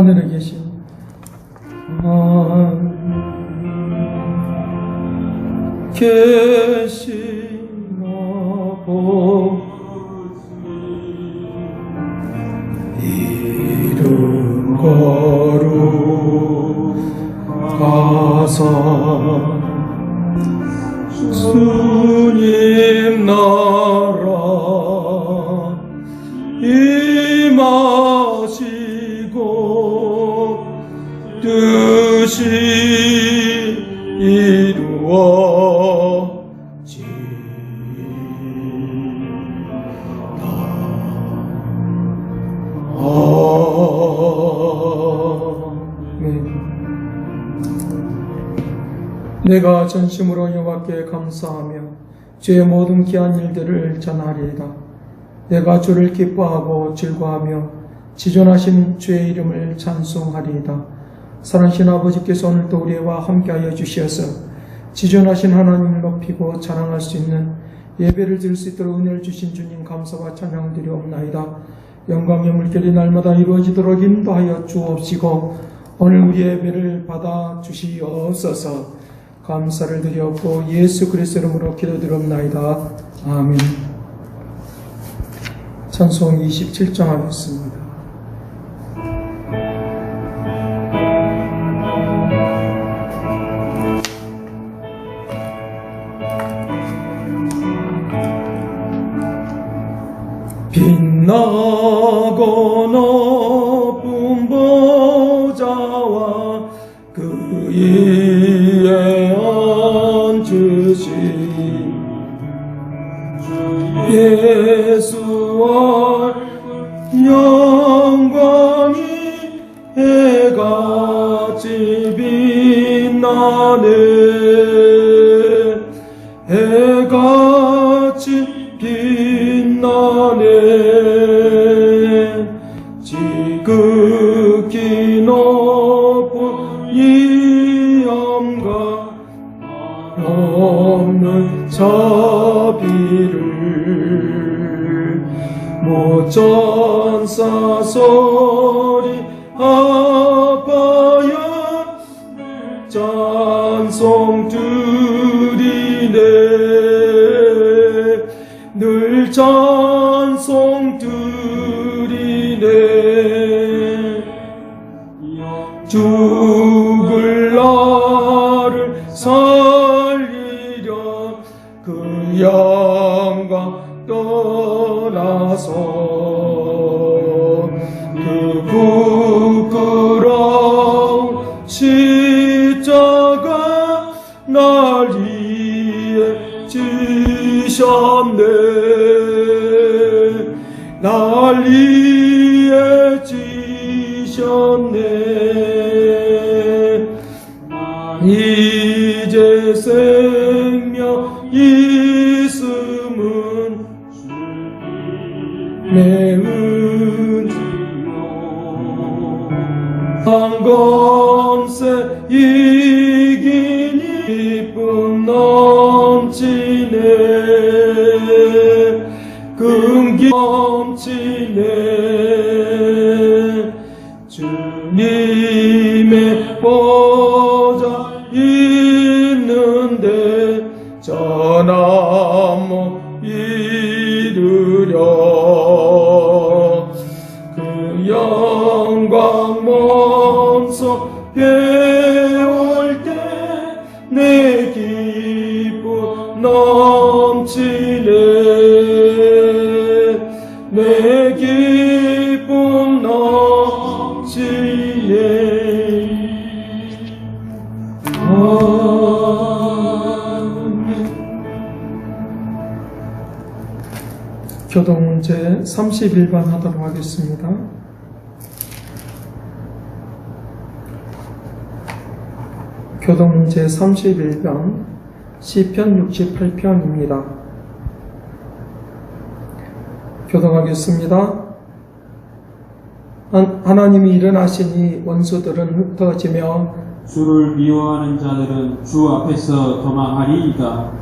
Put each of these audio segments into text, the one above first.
하늘에 계신 계신 아버지 이름 거룩하사 주님 나라 임하시고 뜻이 내가 전심으로 여호와께 감사하며 주의 모든 귀한 일들을 전하리이다. 내가 주를 기뻐하고 즐거워하며 지존하신 주의 이름을 찬송하리이다. 사랑하신 아버지께서 오늘도 우리와 함께하여 주시어서 지존하신 하나님을 높이고 자랑할 수 있는 예배를 드릴 수 있도록 은혜를 주신 주님 감사와 찬양 드리옵나이다. 영광의 물결이 날마다 이루어지도록 인도하여 주옵시고 오늘 우리의 예배를 받아 주시옵소서. 감사를 드렸고 예수 그리스도 이름으로 기도드리옵나이다. 아멘. 찬송 27장 하겠습니다. 빛나고 높은 보좌와 그 위에 앉으신 예수와 영광이 해같이 빛나네. 해같이 빛나네. 지극히 높은 이 영광 없는 자비를 모전사 소리 아파여 찬송 드리네. 늘 찬송 드리네. 죽을 나를 살리려 그 영광 떠나서 그 부끄러운 십자가 날 위해 지셨네. 날 위해 지셨네. 이제 생명 있음은 내 은혜요. 한검새 이기니 기쁨 넘치네. 긍기 넘치네. 주님의 보좌 있는데 전함 이르려. 그 영광 몸소 배울 때 내 기쁨 넘치네. 내 기쁨 넘치네. 교동문제 31번 하도록 하겠습니다. 교동문제 31번 시편 68편입니다. 교동하겠습니다. 하나님이 일어나시니 원수들은 흩어지며 주를 미워하는 자들은 주 앞에서 도망하리이다.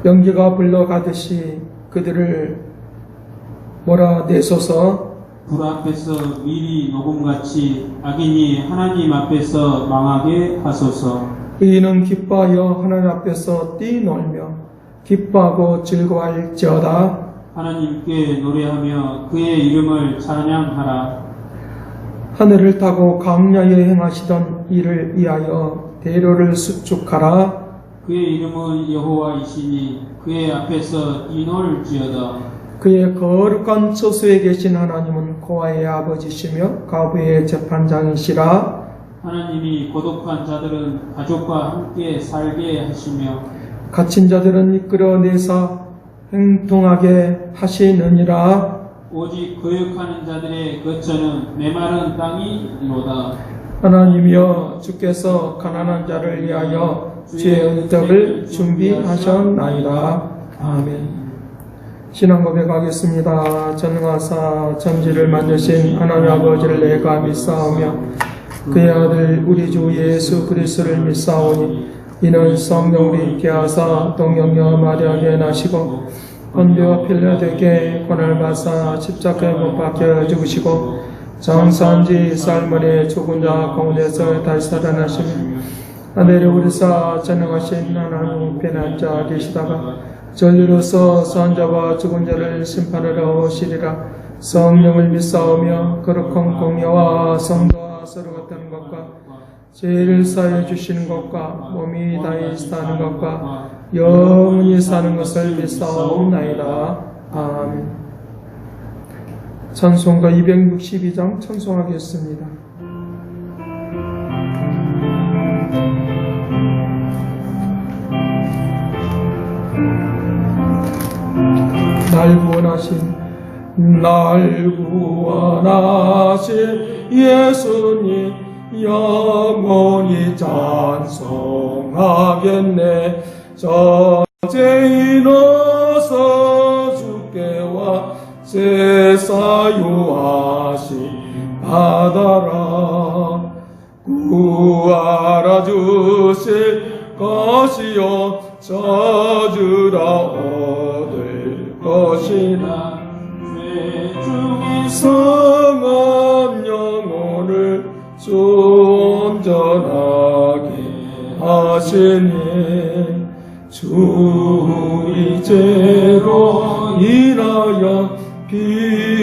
연기가 불러가듯이 그들을 몰아내소서. 불 앞에서 미리 녹음같이 악인이 하나님 앞에서 망하게 하소서. 의인은 기뻐하여 하나님 앞에서 뛰놀며 기뻐하고 즐거워할지어다. 하나님께 노래하며 그의 이름을 찬양하라. 하늘을 타고 광야에 행하시던 이를 위하여 대로를 수축하라. 그의 이름은 여호와이시니 그의 앞에서 뛰놀지어다. 그의 거룩한 처소에 계신 하나님은 고아의 아버지시며 가부의 재판장이시라. 하나님이 고독한 자들은 가족과 함께 살게 하시며 갇힌 자들은 이끌어내사 행통하게 하시느니라. 오직 거역하는 자들의 거처는 메마른 땅이로다. 하나님이여 주께서 가난한 자를 위하여 주의 은덕을 준비하셨나이다. 아멘. 신앙 고백하겠습니다. 전능하사 천지를 만드신 하나님 아버지를 내가 믿사오며 그의 아들 우리 주 예수 그리스도를 믿사오니 이는 성령으로 있게 하사 동정녀 마리아에게 나시고 본디오 필라도에게 고난을 받사 십자가에 못 박혀 죽으시고 장사한지 살머리 죽은 자 가운데서 다시 살아나시며 하늘에 오르사 전능하신 하나님 우편에 앉아 계시다가 전리로서 선자와 죽은 자를 심판하러 오시리라. 성령을 믿사오며 거룩한 공예와 성도와 서로 같다는 것과 죄를 사해 주시는 것과 몸이 다히 사는 것과 영원히 사는 것을 믿사옵나이다. 아멘. 찬송가 262장 찬송하겠습니다. 날 구원하신 예수님 영원히 찬송하겠네. 저죄인 어서 주께와 제사유하시 받아라. 구하라 주실 것이요 저주라 얻을 것이라. 죄 중에 성한 영혼을 온전하게 하시니 주 이제로 인하여 피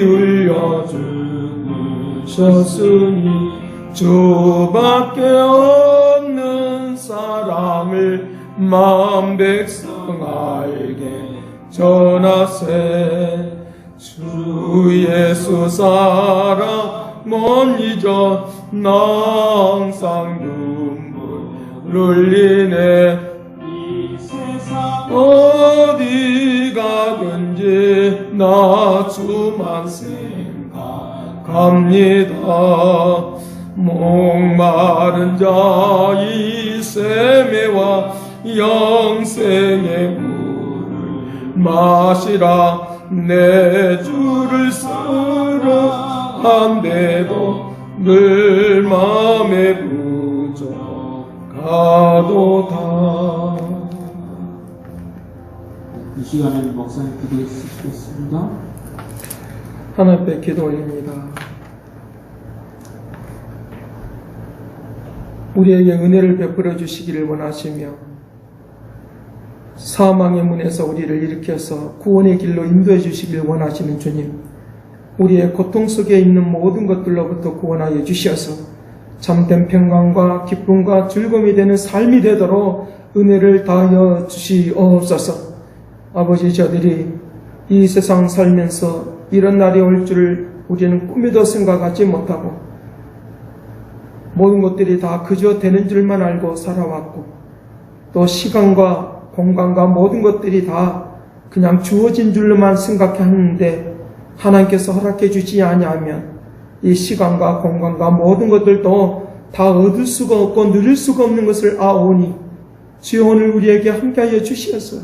흘려 죽으셨으니 주밖에 없는 사랑을 만 백성 알게 전하세. 주 예수 사랑 못 잊어 나 항상 눈물 흘리네. 이 세상 어디 가든지 나 주만 생각합니다. 목마른 자 이 세매와 영생의 물을 마시라. 내 주를 사랑한데도 늘 맘에 부족하도다. 이 시간에는 목사님 기도해 주시겠습니다. 하나님 앞에 기도 올립니다. 우리에게 은혜를 베풀어 주시기를 원하시며 사망의 문에서 우리를 일으켜서 구원의 길로 인도해 주시기를 원하시는 주님, 우리의 고통 속에 있는 모든 것들로부터 구원하여 주셔서 참된 평강과 기쁨과 즐거움이 되는 삶이 되도록 은혜를 다하여 주시옵소서. 아버지, 저들이 이 세상 살면서 이런 날이 올 줄을 우리는 꿈에도 생각하지 못하고 모든 것들이 다 그저 되는 줄만 알고 살아왔고 또 시간과 공간과 모든 것들이 다 그냥 주어진 줄로만 생각했는데 하나님께서 허락해 주지 아니하면 이 시간과 공간과 모든 것들도 다 얻을 수가 없고 누릴 수가 없는 것을 아오니 주여 오늘 우리에게 함께하여 주시어서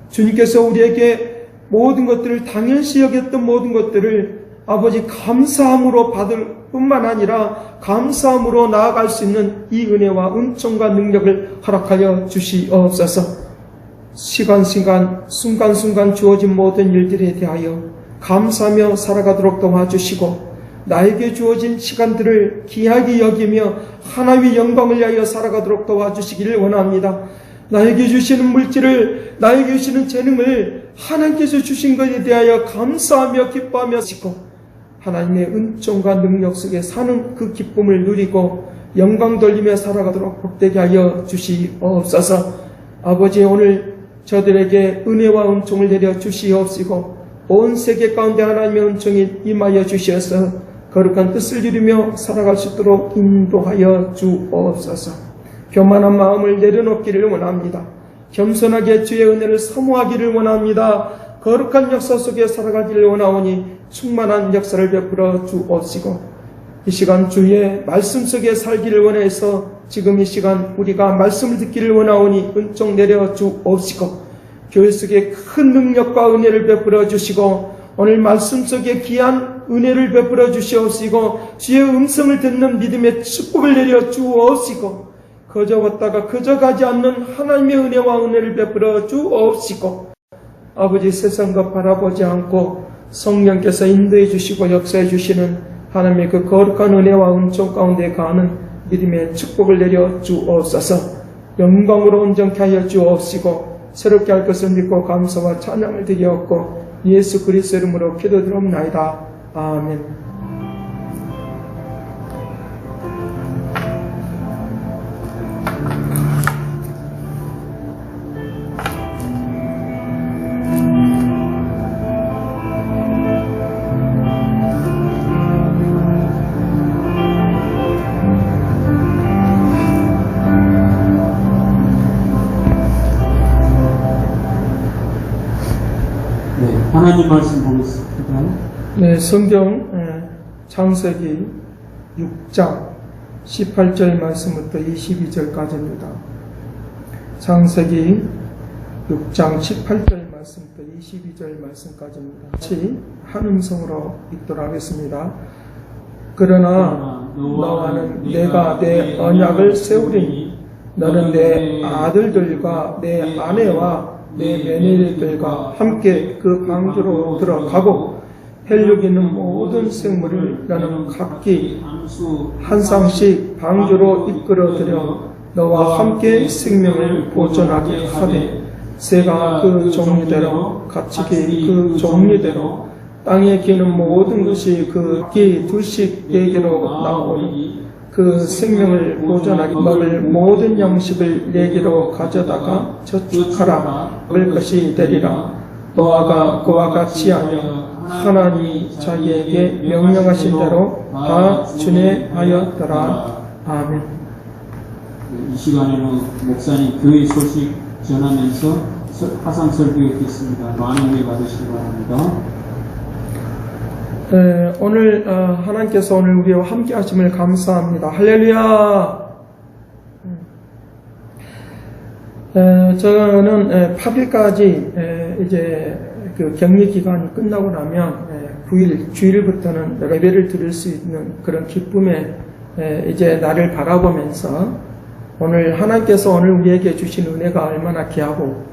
주님께서 우리에게 모든 것들을 당연시 여겼던 모든 것들을 아버지 감사함으로 받을 뿐만 아니라 감사함으로 나아갈 수 있는 이 은혜와 은총과 능력을 허락하여 주시옵소서. 시간 순간순간 주어진 모든 일들에 대하여 감사하며 살아가도록 도와주시고 나에게 주어진 시간들을 귀하게 여기며 하나님의 영광을 위하여 살아가도록 도와주시기를 원합니다. 나에게 주시는 물질을, 나에게 주시는 재능을 하나님께서 주신 것에 대하여 감사하며 기뻐하며 지고 하나님의 은총과 능력 속에 사는 그 기쁨을 누리고 영광 돌리며 살아가도록 복되게 하여 주시옵소서. 아버지, 오늘 저들에게 은혜와 은총을 내려 주시옵시고 온 세계 가운데 하나님의 은총이 임하여 주시어서 거룩한 뜻을 이루며 살아갈 수 있도록 인도하여 주옵소서. 교만한 마음을 내려놓기를 원합니다. 겸손하게 주의 은혜를 사모하기를 원합니다. 거룩한 역사 속에 살아가기를 원하오니 충만한 역사를 베풀어 주옵시고 이 시간 주의 말씀 속에 살기를 원해서 지금 이 시간 우리가 말씀을 듣기를 원하오니 은총 내려 주옵시고 교회 속에 큰 능력과 은혜를 베풀어 주시고 오늘 말씀 속에 귀한 은혜를 베풀어 주시옵시고 주의 음성을 듣는 믿음의 축복을 내려 주옵시고 거저 왔다가 거저 가지 않는 하나님의 은혜와 은혜를 베풀어 주옵시고 아버지, 세상과 바라보지 않고 성령께서 인도해 주시고 역사해 주시는 하나님의 그 거룩한 은혜와 은총 가운데 가는 믿음의 축복을 내려 주옵소서. 영광으로 온전케 하여 주옵시고 새롭게 할 것을 믿고 감사와 찬양을 드리옵고 예수 그리스도 이름으로 기도드리옵나이다. 아멘. 하나님 말씀 보겠습니다. 네, 성경 창세기 6장 18절 말씀부터 22절까지입니다. 창세기 6장 18절 말씀부터 22절 말씀까지입니다. 같이 한 음성으로 읽도록 하겠습니다. 그러나 너와는 내가 내 언약을 세우리니 너는 내 아들들과 내 아내와 내 며느리들과 함께 그 방주로 들어가고 헬륨 있는 모든 생물을 너는 각기 한 쌍씩 방주로 이끌어들여 너와 함께 생명을 보존하게 하되 새가 그 종류대로 가축이 그 종류대로 땅에 기는 모든 것이 그 끼 둘씩 내게로 나오니 그 생명을 보존하기 먹을 모든 양식을 내게로 가져다가 저축하라. 먹을 것이 되리라. 노아가 그와 같이 하여 하나님이 자기에게 명령하신 대로 다 준행하였더라. 아멘. 이 시간에는 목사님 교회 소식 전하면서 화상 설교했겠습니다. 많은 은혜 받으시기 바랍니다. 오늘 하나님께서 오늘 우리와 함께 하심을 감사합니다. 할렐루야. 저는 8일까지 이제 그 격리 기간이 끝나고 나면 9일 주일부터는 예배를 드릴 수 있는 그런 기쁨에 이제 나를 바라보면서 오늘 하나님께서 오늘 우리에게 주신 은혜가 얼마나 귀하고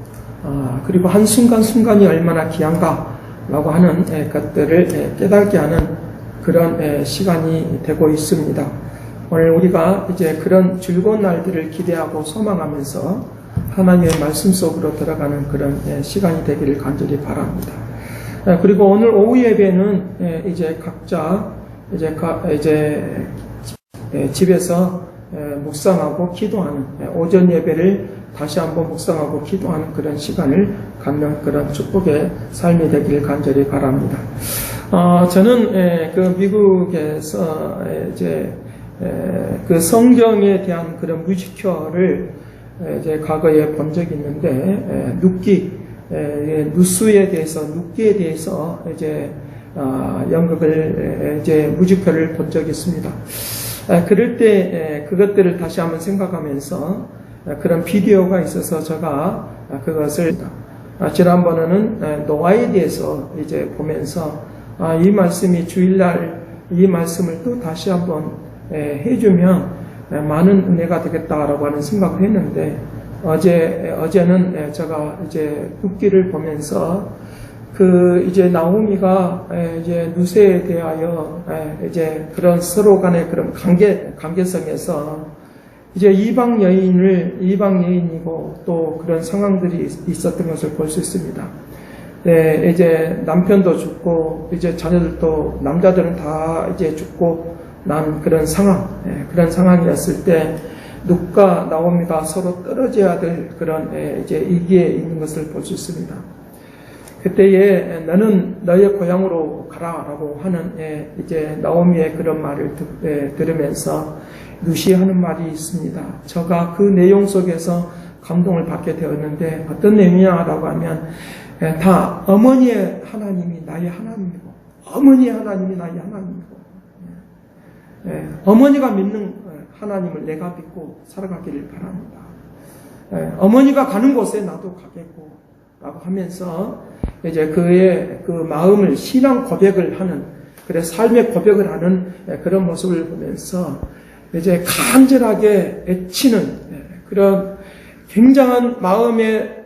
그리고 한순간순간이 얼마나 귀한가 라고 하는 것들을 깨닫게 하는 그런 시간이 되고 있습니다. 오늘 우리가 이제 그런 즐거운 날들을 기대하고 소망하면서 하나님의 말씀 속으로 들어가는 그런 시간이 되기를 간절히 바랍니다. 그리고 오늘 오후 예배는 이제 각자 이제 집에서 묵상하고 기도하는 오전 예배를 다시 한번 묵상하고 기도하는 그런 시간을 갖는 그런 축복의 삶이 되기를 간절히 바랍니다. 저는 그 미국에서 이제 그 성경에 대한 그런 뮤지컬을 이제 과거에 본 적이 있는데 누수에 대해서 눕기에 대해서 이제 연극을 이제 뮤지컬을 본 적이 있습니다. 그럴 때 그것들을 다시 한번 생각하면서 그런 비디오가 있어서 제가 그것을 지난번에는 노아에 대해서 이제 보면서 이 말씀이 주일날 이 말씀을 또 다시 한번 해주면 많은 은혜가 되겠다라고 하는 생각을 했는데 어제는 제가 이제 눕기를 보면서 이제 나오미가 이제 누세에 대하여 이제 그런 서로 간의 그런 관계성에서 이제 이방 여인이고 또 그런 상황들이 있었던 것을 볼 수 있습니다. 네, 이제 남편도 죽고 이제 자녀들도 남자들은 다 이제 죽고 난 그런 그런 상황이었을 때 룻과 나오미가 서로 떨어져야 될 그런 이제 위기에 있는 것을 볼 수 있습니다. 그때에 너는 너의 고향으로 가라라고 하는 이제 나오미의 그런 말을 들으면서 룻이 하는 말이 있습니다. 제가 그 내용 속에서 감동을 받게 되었는데 어떤 내용이냐라고 하면 다 어머니의 하나님이 나의 하나님이고 어머니의 하나님이 나의 하나님이고 어머니가 믿는 하나님을 내가 믿고 살아가기를 바랍니다. 어머니가 가는 곳에 나도 가겠고 라고 하면서 이제 그의 그 마음을 신앙 고백을 하는 그래 삶의 고백을 하는 그런 모습을 보면서 이제 간절하게 애치는 그런 굉장한 마음의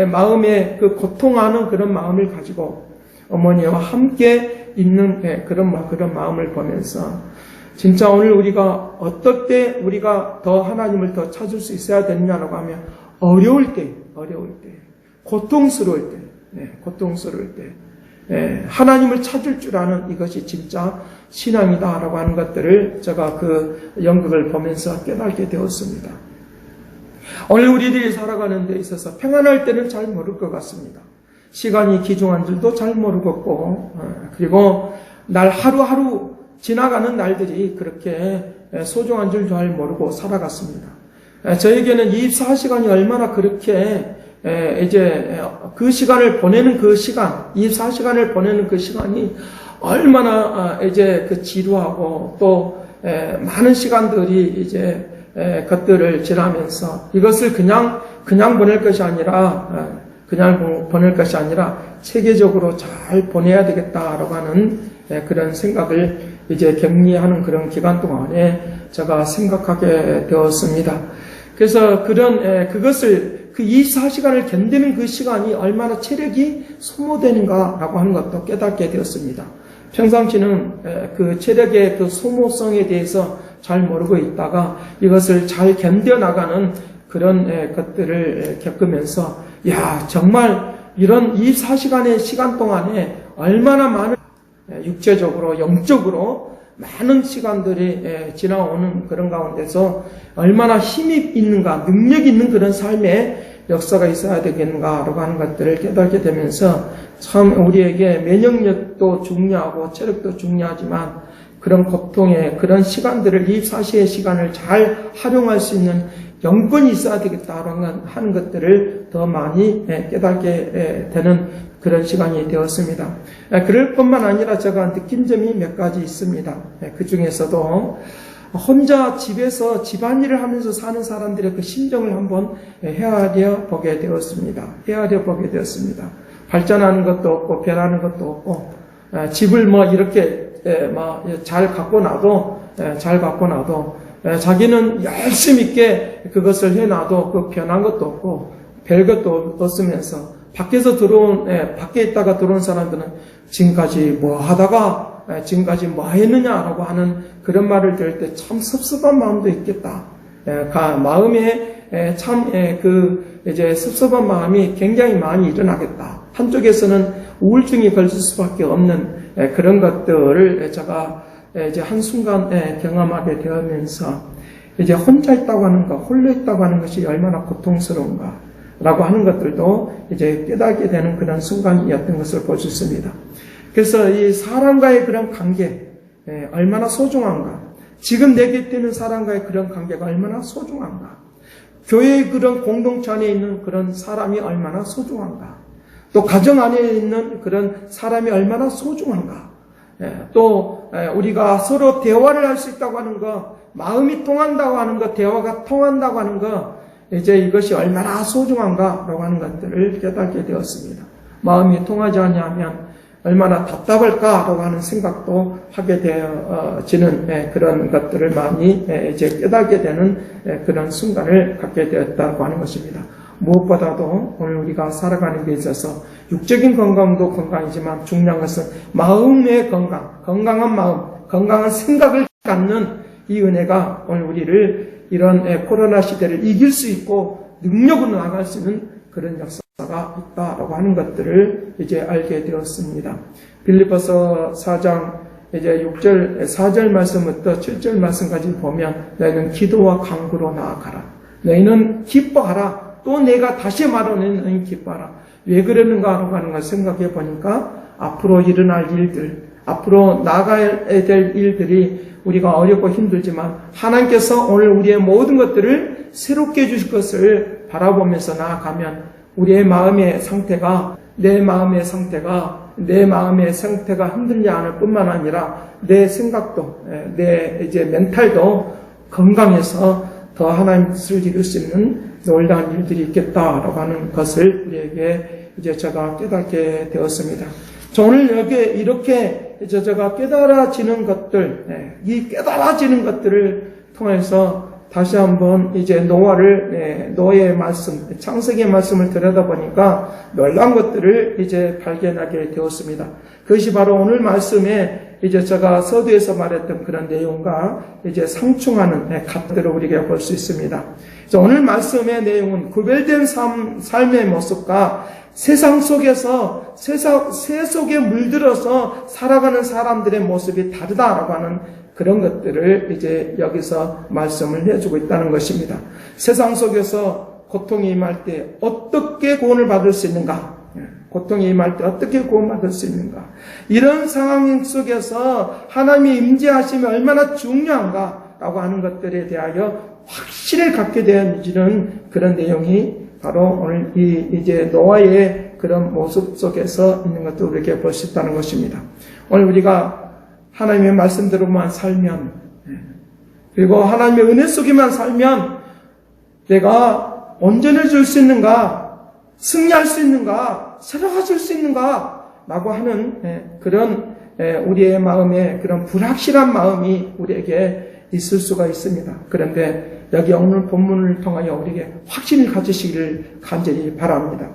마음에 그 고통하는 그런 마음을 가지고 어머니와 함께 있는 그런 마음을 보면서 진짜 오늘 우리가 어떻게 우리가 더 하나님을 더 찾을 수 있어야 되느냐라고 하면 어려울 때, 고통스러울 때, 하나님을 찾을 줄 아는 이것이 진짜 신앙이다라고 하는 것들을 제가 그 연극을 보면서 깨닫게 되었습니다. 오늘 우리들이 살아가는 데 있어서 평안할 때는 잘 모를 것 같습니다. 시간이 귀중한 줄도 잘 모르겠고, 그리고 날 하루하루 지나가는 날들이 그렇게 소중한 줄 잘 모르고 살아갔습니다. 저에게는 24시간이 얼마나 그렇게 이제 그 시간을 보내는 그 시간, 24시간을 보내는 그 시간이 얼마나 이제 그 지루하고 또 많은 시간들이 이제 것들을 지나면서 이것을 그냥 보낼 것이 아니라 체계적으로 잘 보내야 되겠다라고 하는 그런 생각을 이제 격리하는 그런 기간 동안에 제가 생각하게 되었습니다. 그래서 그것을 그 24시간을 견디는 그 시간이 얼마나 체력이 소모되는가라고 하는 것도 깨닫게 되었습니다. 평상시는 그 체력의 그 소모성에 대해서 잘 모르고 있다가 이것을 잘 견뎌나가는 그런 것들을 겪으면서 정말 이런 24시간의 시간 동안에 얼마나 많은 육체적으로 영적으로 많은 시간들이 지나오는 그런 가운데서 얼마나 힘이 있는가, 능력이 있는 그런 삶의 역사가 있어야 되겠는가라고 하는 것들을 깨닫게 되면서 참 우리에게 면역력도 중요하고 체력도 중요하지만 그런 고통의 그런 시간들을 24시의 시간을 잘 활용할 수 있는 영권이 있어야 되겠다라고 하는 것들을 더 많이 깨닫게 되는 그런 시간이 되었습니다. 그럴 뿐만 아니라 제가 느낀 점이 몇 가지 있습니다. 그 중에서도 혼자 집에서 집안일을 하면서 사는 사람들의 그 심정을 한번 헤아려 보게 되었습니다. 발전하는 것도 없고 변하는 것도 없고 집을 이렇게 잘 갖고 나도 자기는 열심히 있게 그것을 해놔도 그 변한 것도 없고 별것도 없으면서 밖에 있다가 들어온 사람들은 지금까지 뭐 했느냐라고 하는 그런 말을 들을 때 참 섭섭한 마음도 있겠다. 마음에 이제 섭섭한 마음이 굉장히 많이 일어나겠다. 한쪽에서는 우울증이 걸릴 수밖에 없는 그런 것들을 제가 이제 한순간 경험하게 되면서 이제 혼자 있다고 하는 것, 홀로 있다고 하는 것이 얼마나 고통스러운가 라고 하는 것들도 이제 깨닫게 되는 그런 순간이었던 것을 볼 수 있습니다. 그래서 이 사람과의 그런 관계, 얼마나 소중한가. 지금 내 곁에 있는 사람과의 그런 관계가 얼마나 소중한가. 교회의 그런 공동체 안에 있는 그런 사람이 얼마나 소중한가. 또 가정 안에 있는 그런 사람이 얼마나 소중한가. 또 우리가 서로 대화를 할 수 있다고 하는 것, 마음이 통한다고 하는 것, 대화가 통한다고 하는 것, 이제 이것이 얼마나 소중한가라고 하는 것들을 깨닫게 되었습니다. 마음이 통하지 않냐면 얼마나 답답할까라고 하는 생각도 하게 되어지는 그런 것들을 많이 이제 깨닫게 되는 그런 순간을 갖게 되었다고 하는 것입니다. 무엇보다도 오늘 우리가 살아가는 데 있어서 육적인 건강도 건강이지만 중요한 것은 마음의 건강, 건강한 마음, 건강한 생각을 갖는 이 은혜가 오늘 우리를 이런 코로나 시대를 이길 수 있고 능력으로 나아갈 수 있는 그런 역사가 있다라고 하는 것들을 이제 알게 되었습니다. 빌립보서 4장 이제 6절, 4절 말씀부터 7절 말씀까지 보면 너희는 기도와 간구로 나아가라. 너희는 기뻐하라. 또 내가 다시 말하는 너희는 기뻐하라. 왜 그러는가라고 하는 걸 생각해 보니까 앞으로 일어날 일들, 앞으로 나가야 될 일들이 우리가 어렵고 힘들지만 하나님께서 오늘 우리의 모든 것들을 새롭게 해주실 것을 바라보면서 나아가면 우리의 마음의 상태가 내 마음의 상태가 흔들리지 않을 뿐만 아니라 내 생각도 내 이제 멘탈도 건강해서 더 하나님 뜻을 이룰 수 있는 놀라운 일들이 있겠다라고 하는 것을 우리에게 이제 제가 깨닫게 되었습니다. 오늘 여기 이렇게 이제 제가 깨달아지는 것들, 이 깨달아지는 것들을 통해서 다시 한번 이제 노아의 말씀, 창세기의 말씀을 들여다보니까 놀라운 것들을 이제 발견하게 되었습니다. 그것이 바로 오늘 말씀에 이제 제가 서두에서 말했던 그런 내용과 이제 상충하는 것들을 우리가 볼 수 있습니다. 오늘 말씀의 내용은 구별된 삶의 모습과 세상 속에서 새 속에 물들어서 살아가는 사람들의 모습이 다르다라고 하는 그런 것들을 이제 여기서 말씀을 해주고 있다는 것입니다. 세상 속에서 고통이 임할 때 어떻게 구원을 받을 수 있는가? 고통이 임할 때 어떻게 구원받을 수 있는가? 이런 상황 속에서 하나님의 임재하심이 얼마나 중요한가라고 하는 것들에 대하여 확신을 갖게 되어지는 그런 내용이 바로 오늘 이제 노아의 그런 모습 속에서 있는 것도 우리에게 볼 수 있다는 것입니다. 오늘 우리가 하나님의 말씀대로만 살면, 그리고 하나님의 은혜 속에만 살면 내가 온전해질 수 있는가, 승리할 수 있는가, 새로워질 수 있는가 라고 하는 그런 우리의 마음에 그런 불확실한 마음이 우리에게 있을 수가 있습니다. 그런데 여기 오늘 본문을 통하여 우리에게 확신을 가지시기를 간절히 바랍니다.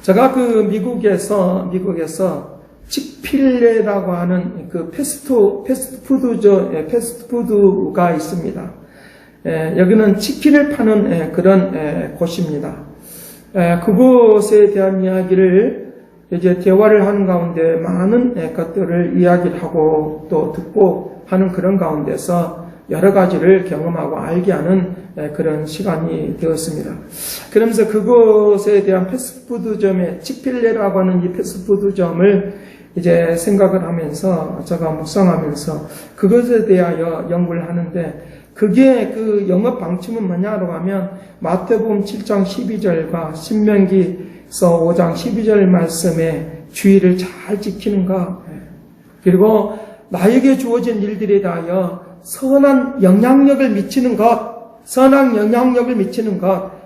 제가 그 미국에서 칙필레라고 하는 그 패스트푸드가 있습니다. 여기는 치킨을 파는 그런 곳입니다. 그곳에 대한 이야기를 이제 대화를 하는 가운데 많은 것들을 이야기를 하고 또 듣고 하는 그런 가운데서 여러 가지를 경험하고 알게 하는 그런 시간이 되었습니다. 그러면서 그곳에 대한 패스트푸드점의 칙필레라고 하는 이 패스트푸드점을 이제 생각을 하면서 제가 묵상하면서 그것에 대하여 연구를 하는데 그게 그 영업 방침은 뭐냐라고 하면 마태복음 7장 12절과 신명기서 5장 12절 말씀에 주의를 잘 지키는가, 그리고 나에게 주어진 일들에 대하여 선한 영향력을 미치는 것,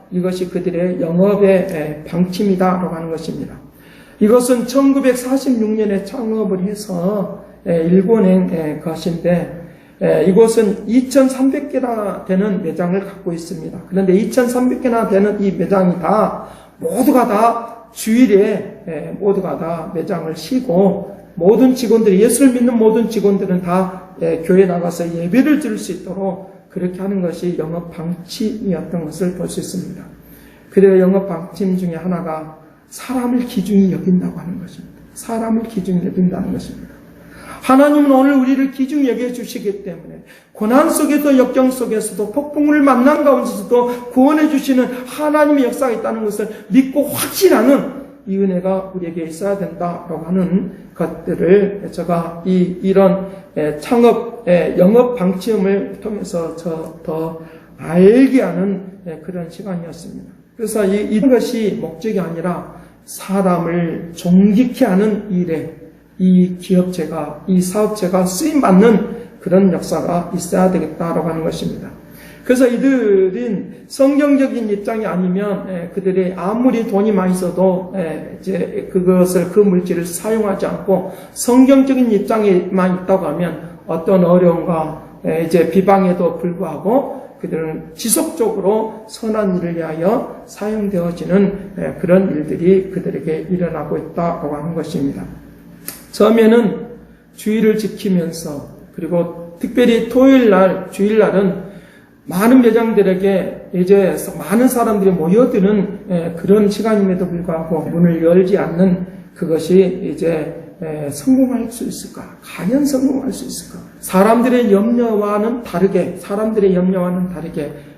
이것이 그들의 영업의 방침이다라고 하는 것입니다. 이것은 1946년에 창업을 해서 일궈낸 것인데 이곳은 2,300개나 되는 매장을 갖고 있습니다. 그런데 2,300개나 되는 이 매장이 모두가 다 주일에 모두가 다 매장을 쉬고 모든 직원들이, 예수를 믿는 모든 직원들은 다 교회에 나가서 예배를 드릴 수 있도록 그렇게 하는 것이 영업 방침이었던 것을 볼 수 있습니다. 그리고 영업 방침 중에 하나가 사람을 기준히 여긴다고 하는 것입니다. 사람을 기준히 여긴다는 것입니다. 하나님은 오늘 우리를 기준히 여겨주시기 때문에 고난 속에도 역경 속에서도 폭풍을 만난 가운데서도 구원해 주시는 하나님의 역사가 있다는 것을 믿고 확신하는 이 은혜가 우리에게 있어야 된다라고 하는 것들을 제가 이런 창업, 영업 방침을 통해서 더 알게 하는 그런 시간이었습니다. 그래서 이것이 목적이 아니라 사람을 존귀케 하는 일에 이 기업체가, 이 사업체가 쓰임받는 그런 역사가 있어야 되겠다라고 하는 것입니다. 그래서 이들은 성경적인 입장이 아니면 그들이 아무리 돈이 많이 있어도 이제 그것을, 그 물질을 사용하지 않고 성경적인 입장에만 있다고 하면 어떤 어려움과 이제 비방에도 불구하고 그들은 지속적으로 선한 일을 위하여 사용되어지는 그런 일들이 그들에게 일어나고 있다고 하는 것입니다. 처음에는 주의를 지키면서, 그리고 특별히 토요일날, 주일날은 많은 매장들에게 이제 많은 사람들이 모여드는 그런 시간임에도 불구하고 문을 열지 않는 그것이 이제 성공할 수 있을까? 과연 성공할 수 있을까? 사람들의 염려와는 다르게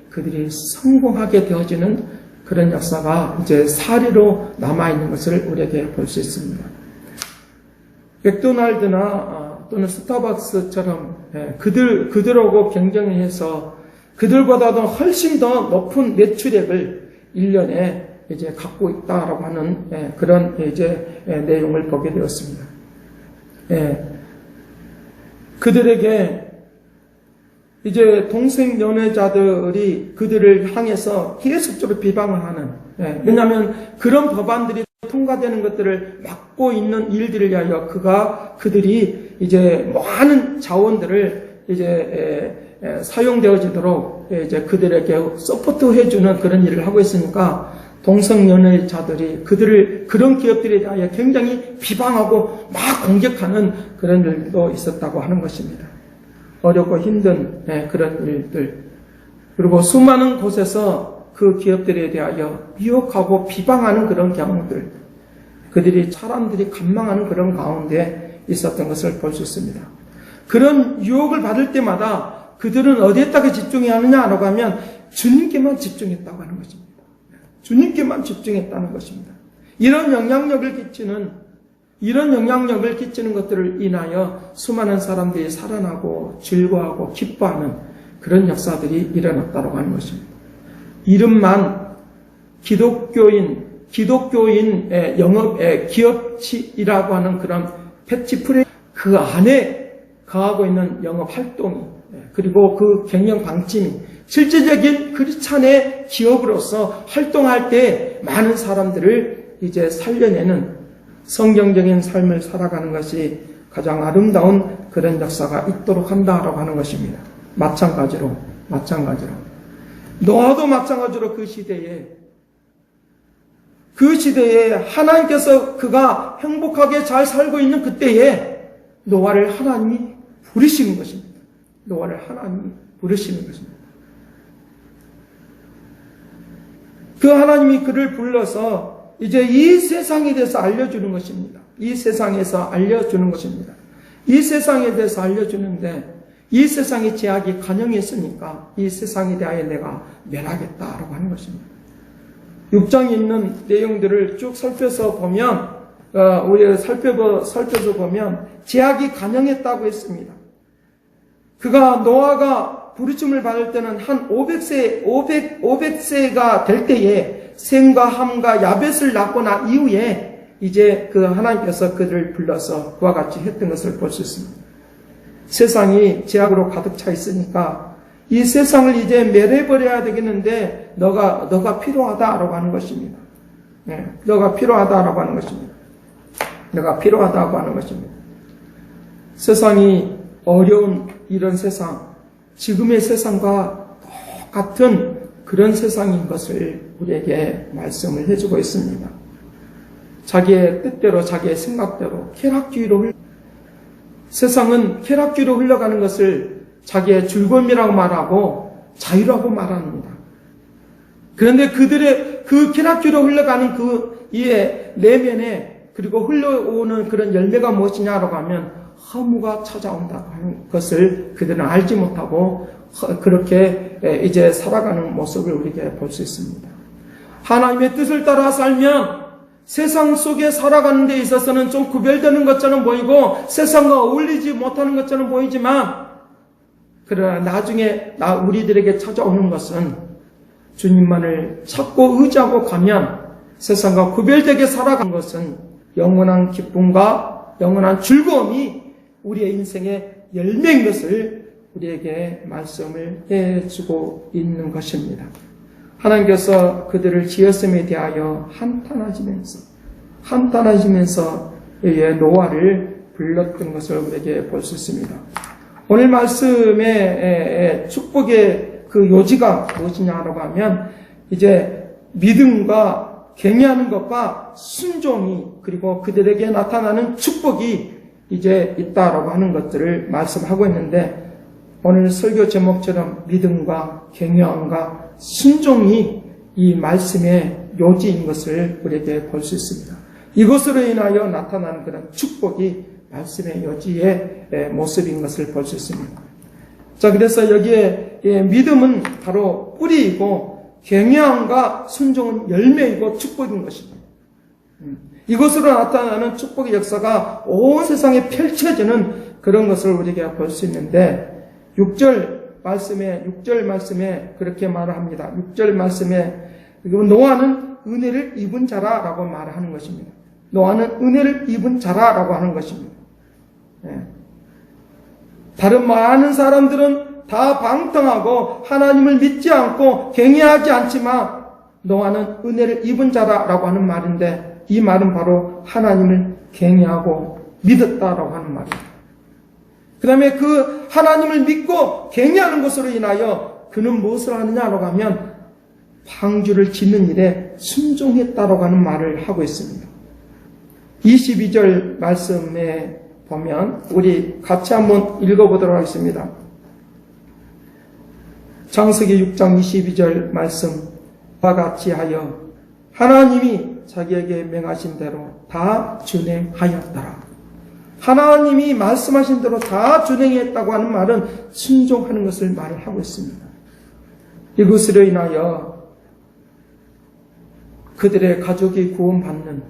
그들이 성공하게 되어지는 그런 역사가 이제 사례로 남아있는 것을 우리에게 볼 수 있습니다. 맥도날드나 또는 스타벅스처럼 그들하고 경쟁해서 그들보다도 훨씬 더 높은 매출액을 1년에 이제 갖고 있다라고 하는 그런 이제 내용을 보게 되었습니다. 그들에게 이제 동생 연애자들이 그들을 향해서 계속적으로 비방을 하는, 왜냐하면 그런 법안들이 통과되는 것들을 막고 있는 일들을 위하여 그들이 이제 많은 자원들을 이제 사용되어지도록 이제 그들에게 서포트해주는 그런 일을 하고 있으니까 동성연애자들이 그런 기업들에 대하여 굉장히 비방하고 막 공격하는 그런 일도 있었다고 하는 것입니다. 어렵고 힘든 그런 일들, 그리고 수많은 곳에서 그 기업들에 대하여 미혹하고 비방하는 그런 경우들, 그들이 사람들이 간망하는 그런 가운데 있었던 것을 볼 수 있습니다. 그런 유혹을 받을 때마다 그들은 어디에다가 집중해야 하느냐라고 하면 주님께만 집중했다고 하는 것입니다. 주님께만 집중했다는 것입니다. 이런 영향력을 끼치는 것들을 인하여 수많은 사람들이 살아나고 즐거워하고 기뻐하는 그런 역사들이 일어났다고 하는 것입니다. 이름만 기독교인 영업의 기업이라고 하는 그런 패치프레임 그 안에 거하고 있는 영업 활동이, 그리고 그 경영 방침이 실제적인 크리스찬의 기업으로서 활동할 때 많은 사람들을 이제 살려내는 성경적인 삶을 살아가는 것이 가장 아름다운 그런 역사가 있도록 한다라고 하는 것입니다. 마찬가지로 노아도 마찬가지로 그 시대에 하나님께서 그가 행복하게 잘 살고 있는 그때에 노아를 하나님이 부르시는 것입니다. 그 하나님이 그를 불러서 이제 이 세상에 대해서 알려주는 것입니다. 이 세상에 대해서 알려주는데 이 세상의 제약이 간영했으니까 이 세상에 대하여 내가 멸하겠다라고 하는 것입니다. 6장에 있는 내용들을 쭉 살펴서 보면 우리가 살펴서 보면 제약이 간영했다고 했습니다. 노아가 부르심을 받을 때는 한 500세가 될 때에 셈과 함과 야벳을 낳고 난 이후에 이제 그 하나님께서 그들을 불러서 그와 같이 했던 것을 볼 수 있습니다. 세상이 제약으로 가득 차 있으니까 이 세상을 이제 멸해버려야 되겠는데 너가 필요하다라고 하는 것입니다. 너가 필요하다고 하는 것입니다. 세상이 어려운 이런 세상, 지금의 세상과 똑같은 그런 세상인 것을 우리에게 말씀을 해주고 있습니다. 자기의 뜻대로, 자기의 생각대로 세상은 쾌락주의로 흘러가는 것을 자기의 즐거움이라고 말하고 자유라고 말합니다. 그런데 그들의 그 쾌락주의로 흘러가는 그 이의 내면에 그리고 흘러오는 그런 열매가 무엇이냐라고 하면 허무가 찾아온다고 하는 것을 그들은 알지 못하고 그렇게 이제 살아가는 모습을 우리에게 볼 수 있습니다. 하나님의 뜻을 따라 살면 세상 속에 살아가는 데 있어서는 좀 구별되는 것처럼 보이고 세상과 어울리지 못하는 것처럼 보이지만 그러나 나중에 우리들에게 찾아오는 것은 주님만을 찾고 의지하고 가면 세상과 구별되게 살아가는 것은 영원한 기쁨과 영원한 즐거움이 우리의 인생의 열매인 것을 우리에게 말씀을 해주고 있는 것입니다. 하나님께서 그들을 지었음에 대하여 한탄하시면서 노아를 불렀던 것을 우리에게 볼 수 있습니다. 오늘 말씀의 축복의 그 요지가 무엇이냐라고 하면 이제 믿음과 경외하는 것과 순종이 그리고 그들에게 나타나는 축복이 이제 있다라고 하는 것들을 말씀하고 있는데 오늘 설교 제목처럼 믿음과 경외함과 순종이 이 말씀의 요지인 것을 우리에게 볼 수 있습니다. 이것으로 인하여 나타나는 그런 축복이 말씀의 요지의 모습인 것을 볼 수 있습니다. 자, 그래서 여기에 믿음은 바로 뿌리이고 경외함과 순종은 열매이고 축복인 것입니다. 이것으로 나타나는 축복의 역사가 온 세상에 펼쳐지는 그런 것을 우리가 볼 수 있는데 6절 말씀에 그렇게 말을 합니다. 6절 말씀에 노아는 은혜를 입은 자라라고 말을 하는 것입니다. 노아는 은혜를 입은 자라라고 하는 것입니다. 다른 많은 사람들은 다 방탕하고 하나님을 믿지 않고 경외하지 않지만 노아는 은혜를 입은 자라라고 하는 말인데 이 말은 바로 하나님을 경외하고 믿었다라고 하는 말입니다. 그 다음에 그 하나님을 믿고 경외하는 것으로 인하여 그는 무엇을 하느냐라고 하면 방주를 짓는 일에 순종했다라고 하는 말을 하고 있습니다. 22절 말씀에 보면 우리 같이 한번 읽어보도록 하겠습니다. 창세기 6장 22절 말씀과 같이 하여 하나님이 자기에게 명하신 대로 다 준행하였더라. 하나님이 말씀하신 대로 다 준행했다고 하는 말은 순종하는 것을 말을 하고 있습니다. 이것으로 인하여 그들의 가족이 구원받는,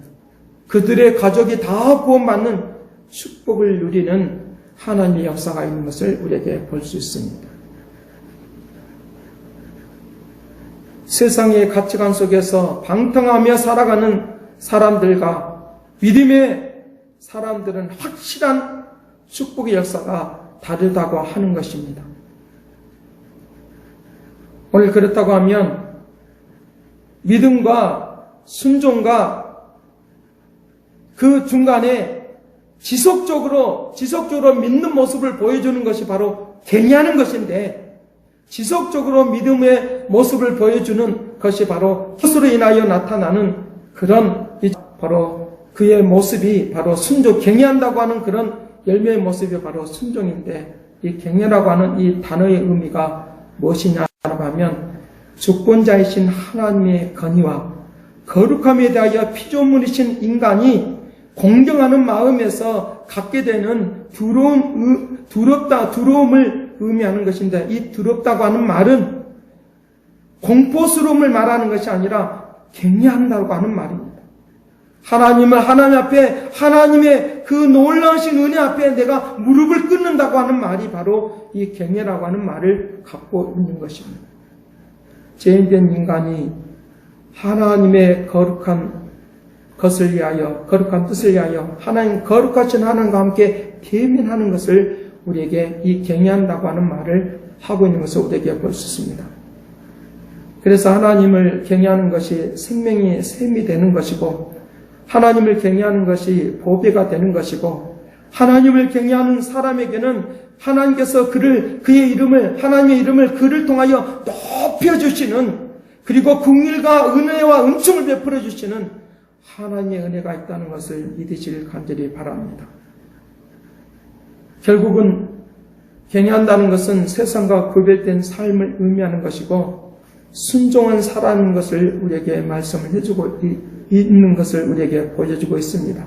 그들의 가족이 다 구원받는 축복을 누리는 하나님의 역사가 있는 것을 우리에게 볼 수 있습니다. 세상의 가치관 속에서 방탕하며 살아가는 사람들과 믿음의 사람들은 확실한 축복의 역사가 다르다고 하는 것입니다. 오늘 그렇다고 하면 믿음과 순종과 그 중간에 지속적으로 믿는 모습을 보여주는 것이 바로 경외하는 것인데 지속적으로 믿음의 모습을 보여주는 것이 바로 그것으로 인하여 나타나는 그런 바로 그의 모습이 바로 순종, 경외한다고 하는 그런 열매의 모습이 바로 순종인데 이 경외라고 하는 이 단어의 의미가 무엇이냐고 하면 주권자이신 하나님의 권위와 거룩함에 대하여 피조물이신 인간이 공경하는 마음에서 갖게 되는 두려움을 의미하는 것인데 이 두렵다고 하는 말은 공포스러움을 말하는 것이 아니라 경외한다고 하는 말입니다. 하나님 앞에 하나님의 그 놀라우신 은혜 앞에 내가 무릎을 꿇는다고 하는 말이 바로 이 경외라고 하는 말을 갖고 있는 것입니다. 죄인된 인간이 하나님의 거룩한 것을 위하여, 거룩한 뜻을 위하여 하나님 거룩하신 하나님과 함께 대면하는 것을 우리에게 이 경외한다고 하는 말을 하고 있는 것을 우리에게 볼 수 있습니다. 그래서 하나님을 경외하는 것이 생명이 샘이 되는 것이고 하나님을 경외하는 것이 보배가 되는 것이고 하나님을 경외하는 사람에게는 하나님께서 그의 이름을 하나님의 이름을 그를 통하여 높여주시는 그리고 긍휼과 은혜와 은총을 베풀어 주시는 하나님의 은혜가 있다는 것을 믿으시길 간절히 바랍니다. 결국은 경외한다는 것은 세상과 구별된 삶을 의미하는 것이고 순종한 사라는 것을 우리에게 말씀을 해주고 있는 것을 우리에게 보여주고 있습니다.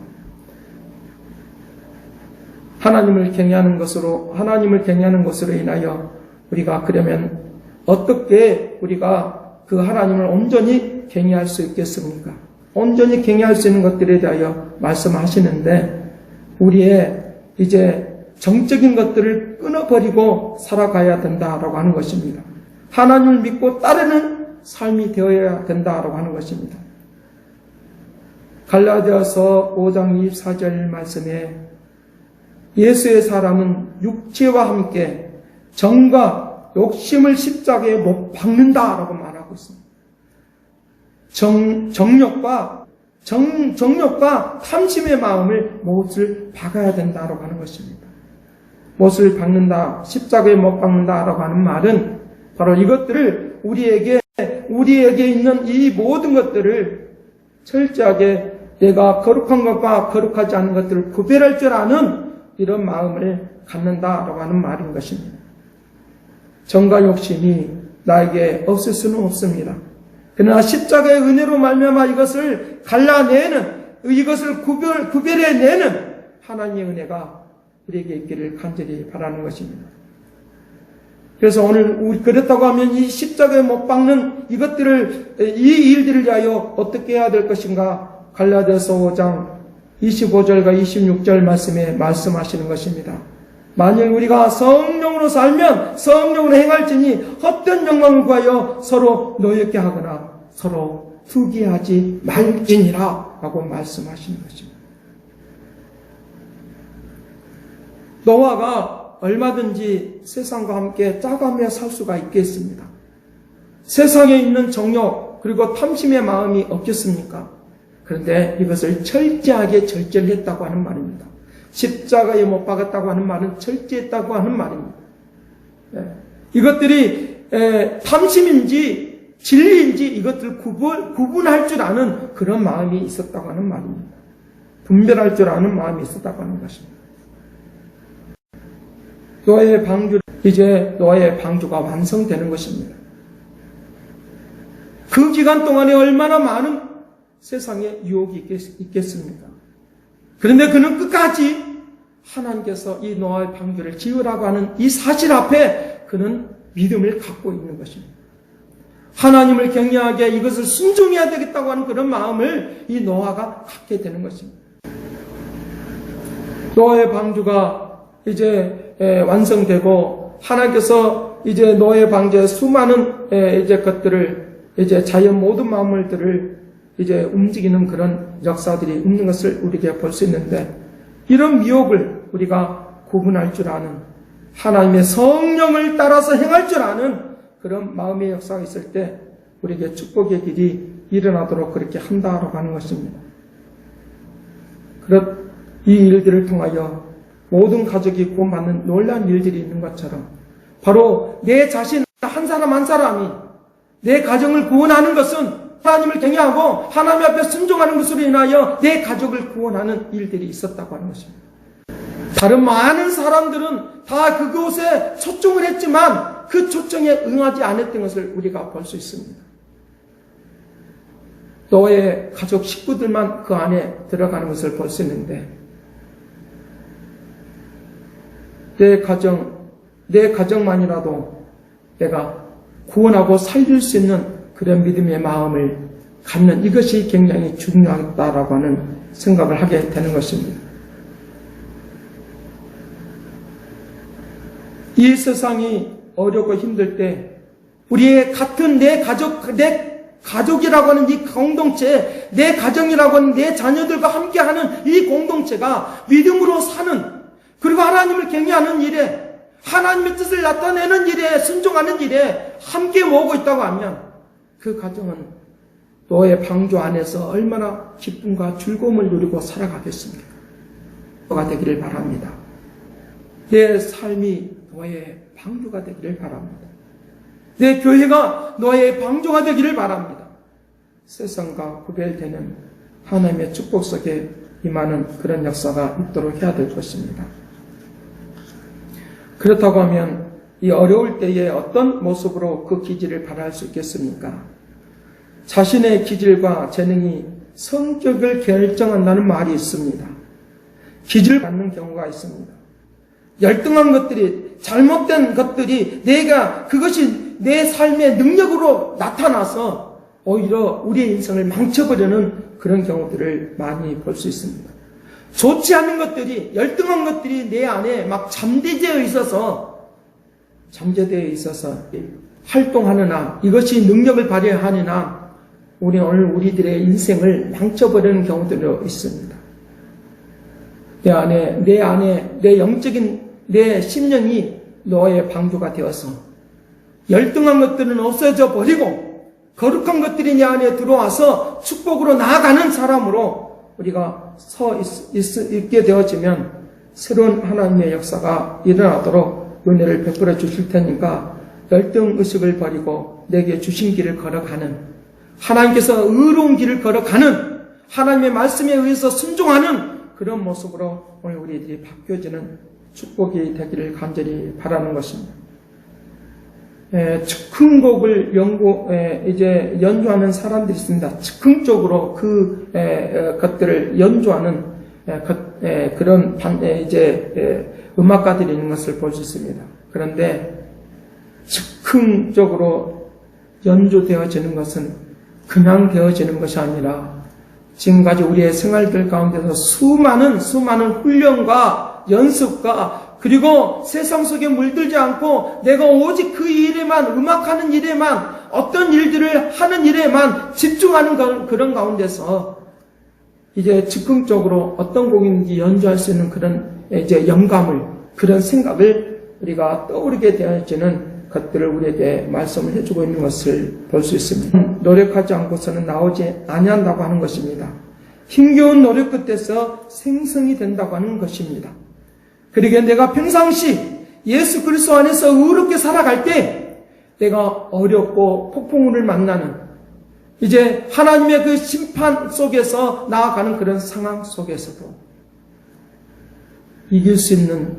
하나님을 경외하는 것으로 인하여 우리가 그러면 어떻게 우리가 그 하나님을 온전히 경외할 수 있겠습니까? 온전히 경외할 수 있는 것들에 대하여 말씀하시는데 우리의 이제 정적인 것들을 끊어버리고 살아가야 된다라고 하는 것입니다. 하나님을 믿고 따르는 삶이 되어야 된다라고 하는 것입니다. 갈라디아서 5장 24절 말씀에 예수의 사람은 육체와 함께 정과 욕심을 십자가에 못 박는다라고 말하고 있습니다. 정욕과 탐심의 마음을 못을 박아야 된다라고 하는 것입니다. 못을 박는다, 십자가에 못 박는다라고 하는 말은 바로 이것들을 우리에게 있는 이 모든 것들을 철저하게 내가 거룩한 것과 거룩하지 않은 것들을 구별할 줄 아는 이런 마음을 갖는다라고 하는 말인 것입니다. 정과 욕심이 나에게 없을 수는 없습니다. 그러나 십자가의 은혜로 말미암아 이것을 갈라내는, 이것을 구별해내는 하나님의 은혜가 우리에게 있기를 간절히 바라는 것입니다. 그래서 오늘 그렇다고 하면 이 십자가에 못 박는 이것들을, 이 일들을 위하여 어떻게 해야 될 것인가? 갈라디아서 5장 25절과 26절 말씀에 말씀하시는 것입니다. 만일 우리가 성령으로 살면 성령으로 행할지니 헛된 영광을 구하여 서로 노엽게 하거나 서로 투기하지 말지니라 라고 말씀하시는 것입니다. 노아가 얼마든지 세상과 함께 짜가며 살 수가 있겠습니다. 세상에 있는 정욕 그리고 탐심의 마음이 없겠습니까? 그런데 이것을 철저하게 절제를 했다고 하는 말입니다. 십자가에 못 박았다고 하는 말은 절제했다고 하는 말입니다. 이것들이 탐심인지 진리인지 이것들을 구분할 줄 아는 그런 마음이 있었다고 하는 말입니다. 분별할 줄 아는 마음이 있었다고 하는 것입니다. 이제 노아의 방주가 완성되는 것입니다. 그 기간 동안에 얼마나 많은 세상에 유혹이 있겠습니까? 그런데 그는 끝까지 하나님께서 이 노아의 방주를 지으라고 하는 이 사실 앞에 그는 믿음을 갖고 있는 것입니다. 하나님을 경외하게 이것을 순종해야 되겠다고 하는 그런 마음을 이 노아가 갖게 되는 것입니다. 노아의 방주가 이제 완성되고 하나님께서 이제 노아의 방주에 수많은 이제 것들을 이제 자연 모든 만물들을 이제 움직이는 그런 역사들이 있는 것을 우리에게 볼 수 있는데 이런 미혹을 우리가 구분할 줄 아는 하나님의 성령을 따라서 행할 줄 아는 그런 마음의 역사가 있을 때 우리에게 축복의 길이 일어나도록 그렇게 한다라고 하는 것입니다. 이 일들을 통하여 모든 가족이 구원받는 놀라운 일들이 있는 것처럼 바로 내 자신 한 사람 한 사람이 내 가정을 구원하는 것은 하나님을 경외하고 하나님 앞에 순종하는 것으로 인하여 내 가족을 구원하는 일들이 있었다고 하는 것입니다. 다른 많은 사람들은 다 그곳에 초청을 했지만 그 초청에 응하지 않았던 것을 우리가 볼 수 있습니다. 노아의 가족 식구들만 그 안에 들어가는 것을 볼 수 있는데 내 가정만이라도 내가 구원하고 살릴 수 있는 그런 믿음의 마음을 갖는 이것이 굉장히 중요하다라고 하는 생각을 하게 되는 것입니다. 이 세상이 어렵고 힘들 때 우리의 같은 내 가족이라고 하는 이 공동체, 내 가정이라고 하는 내 자녀들과 함께하는 이 공동체가 믿음으로 사는 그리고 하나님을 경외하는 일에 하나님의 뜻을 나타내는 일에 순종하는 일에 함께 모으고 있다고 하면 그 가정은 노아의 방주 안에서 얼마나 기쁨과 즐거움을 누리고 살아가겠습니까? 가 되기를 바랍니다. 내 삶이 노아의 방주가 되기를 바랍니다. 내 교회가 노아의 방주가 되기를 바랍니다. 세상과 구별되는 하나님의 축복 속에 임하는 그런 역사가 있도록 해야 될 것입니다. 그렇다고 하면 이 어려울 때에 어떤 모습으로 그 기질을 발휘할 수 있겠습니까? 자신의 기질과 재능이 성격을 결정한다는 말이 있습니다. 기질을 갖는 경우가 있습니다. 열등한 것들이, 잘못된 것들이 그것이 내 삶의 능력으로 나타나서 오히려 우리의 인생을 망쳐버리는 그런 경우들을 많이 볼 수 있습니다. 좋지 않은 것들이, 열등한 것들이 내 안에 막 잠재되어 있어서 활동하느나 이것이 능력을 발휘하느나 오늘 우리들의 인생을 망쳐버리는 경우들이 있습니다. 내 안에 내 영적인 내 심령이 노아의 방주가 되어서 열등한 것들은 없어져 버리고 거룩한 것들이 내 안에 들어와서 축복으로 나아가는 사람으로 우리가 있게 되어지면 새로운 하나님의 역사가 일어나도록 은혜를 베풀어 주실 테니까 열등의식을 버리고 내게 주신 길을 걸어가는, 하나님께서 의로운 길을 걸어가는, 하나님의 말씀에 의해서 순종하는 그런 모습으로 오늘 우리들이 바뀌어지는 축복이 되기를 간절히 바라는 것입니다. 즉흥곡을 이제 연주하는 사람들이 있습니다. 즉흥적으로 것들을 연주하는 그런 음악가들이 있는 것을 볼 수 있습니다. 그런데 즉흥적으로 연주되어지는 것은 그냥 되어지는 것이 아니라 지금까지 우리의 생활들 가운데서 수많은 훈련과 연습과 그리고 세상 속에 물들지 않고 내가 오직 그 일에만, 음악하는 일에만, 어떤 일들을 하는 일에만 집중하는 그런 가운데서 이제 즉흥적으로 어떤 곡인지 연주할 수 있는 그런 이제 영감을, 그런 생각을 우리가 떠오르게 되어지는 것들을 우리에게 말씀을 해주고 있는 것을 볼 수 있습니다. 노력하지 않고서는 나오지 아니한다고 하는 것입니다. 힘겨운 노력 끝에서 생성이 된다고 하는 것입니다. 그러기에 내가 평상시 예수 그리스도 안에서 의롭게 살아갈 때 내가 어렵고 폭풍우를 만나는 이제 하나님의 그 심판 속에서 나아가는 그런 상황 속에서도 이길 수 있는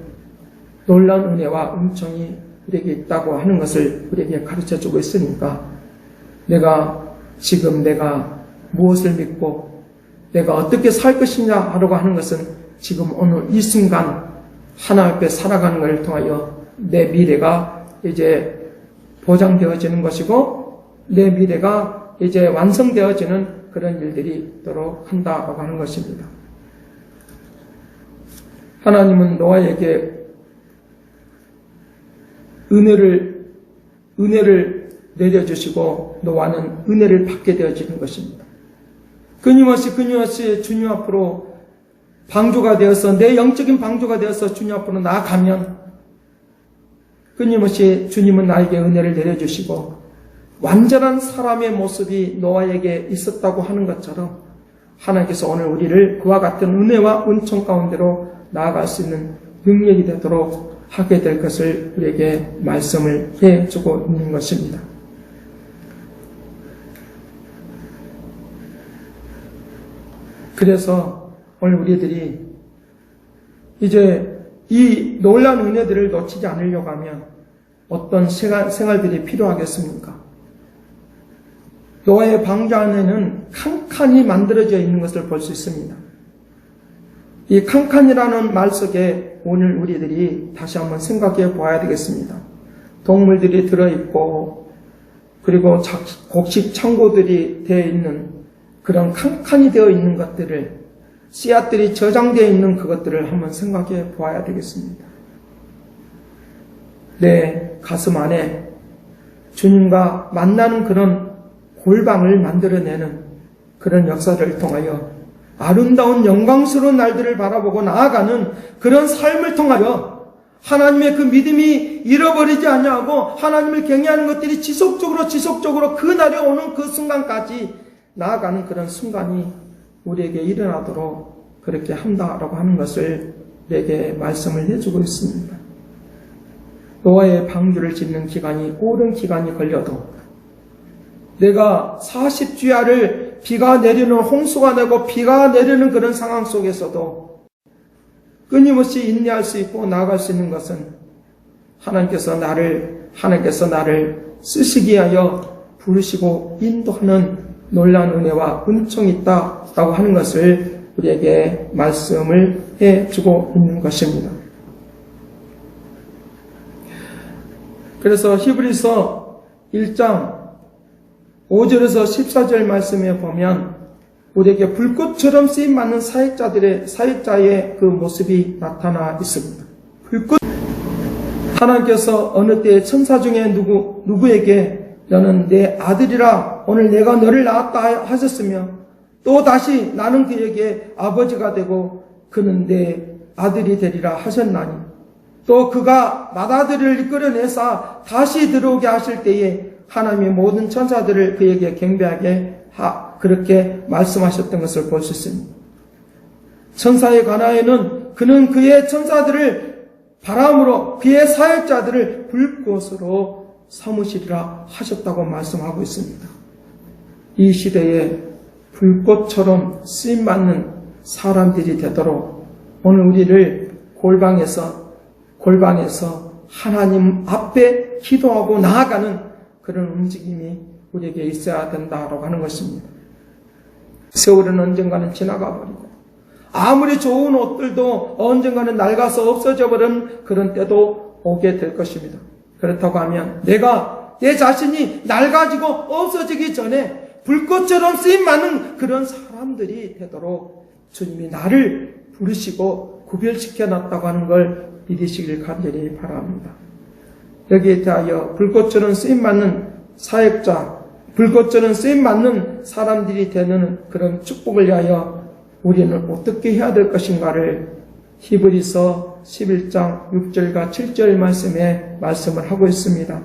놀라운 은혜와 은총이 우리에게 있다고 하는 것을 우리에게 가르쳐주고 있으니까 지금 내가 무엇을 믿고 내가 어떻게 살 것이냐 하려고 하는 것은 지금 오늘 이 순간 하나님 앞에 살아가는 것을 통하여 내 미래가 이제 보장되어지는 것이고 내 미래가 이제 완성되어지는 그런 일들이 있도록 한다고 하는 것입니다. 하나님은 노아에게 은혜를 내려주시고 노아는 은혜를 받게 되어지는 것입니다. 끊임없이 주님 앞으로 방주가 되어서 내 영적인 방주가 되어서 주님 앞으로 나아가면 끊임없이 주님은 나에게 은혜를 내려주시고 완전한 사람의 모습이 노아에게 있었다고 하는 것처럼 하나님께서 오늘 우리를 그와 같은 은혜와 은총 가운데로 나아갈 수 있는 능력이 되도록 하게 될 것을 우리에게 말씀을 해주고 있는 것입니다. 그래서 오늘 우리들이 이제 이 놀라운 은혜들을 놓치지 않으려고 하면 어떤 생활들이 필요하겠습니까? 노아의 방주 안에는 칸칸이 만들어져 있는 것을 볼 수 있습니다. 이 칸칸이라는 말 속에 오늘 우리들이 다시 한번 생각해 보아야 되겠습니다. 동물들이 들어있고 그리고 곡식 창고들이 되어 있는 그런 칸칸이 되어 있는 것들을 씨앗들이 저장되어 있는 그것들을 한번 생각해 보아야 되겠습니다. 내 가슴 안에 주님과 만나는 그런 골방을 만들어내는 그런 역사를 통하여 아름다운 영광스러운 날들을 바라보고 나아가는 그런 삶을 통하여 하나님의 그 믿음이 잃어버리지 않냐고 하나님을 경외하는 것들이 지속적으로 그 날이 오는 그 순간까지 나아가는 그런 순간이 우리에게 일어나도록 그렇게 한다라고 하는 것을 우리에게 말씀을 해주고 있습니다. 노아의 방주를 짓는 기간이 오랜 기간이 걸려도 내가 40주야를 비가 내리는 홍수가 내고 비가 내리는 그런 상황 속에서도 끊임없이 인내할 수 있고 나아갈 수 있는 것은 하나님께서 나를 쓰시기 위하여 부르시고 인도하는 놀라운 은혜와 은총이 있다라고 하는 것을 우리에게 말씀을 해주고 있는 것입니다. 그래서 히브리서 1장 5절에서 14절 말씀에 보면 우리에게 불꽃처럼 쓰임받는 사역자의 그 모습이 나타나 있습니다. 하나님께서 어느 때 천사 중에 누구에게 너는 내 아들이라 오늘 내가 너를 낳았다 하셨으며 또 다시 나는 그에게 아버지가 되고 그는 내 아들이 되리라 하셨나니 또 그가 맏아들을 이끌어내사 다시 들어오게 하실 때에 하나님의 모든 천사들을 그에게 경배하게 그렇게 말씀하셨던 것을 볼 수 있습니다. 천사에 관하여는 그는 그의 천사들을 바람으로 그의 사역자들을 불꽃으로 삼으시리라 하셨다고 말씀하고 있습니다. 이 시대에 불꽃처럼 쓰임받는 사람들이 되도록 오늘 우리를 골방에서 하나님 앞에 기도하고 나아가는 그런 움직임이 우리에게 있어야 된다고 하는 것입니다. 세월은 언젠가는 지나가 버리고 아무리 좋은 옷들도 언젠가는 낡아서 없어져 버린 그런 때도 오게 될 것입니다. 그렇다고 하면 내 자신이 낡아지고 없어지기 전에 불꽃처럼 쓰임받는 그런 사람들이 되도록 주님이 나를 부르시고 구별시켜 놨다고 하는 걸 믿으시길 간절히 바랍니다. 여기에 대하여 불꽃처럼 쓰임받는 사역자, 불꽃처럼 쓰임받는 사람들이 되는 그런 축복을 위하여 우리는 어떻게 해야 될 것인가를 히브리서 11장 6절과 7절 말씀에 말씀을 하고 있습니다.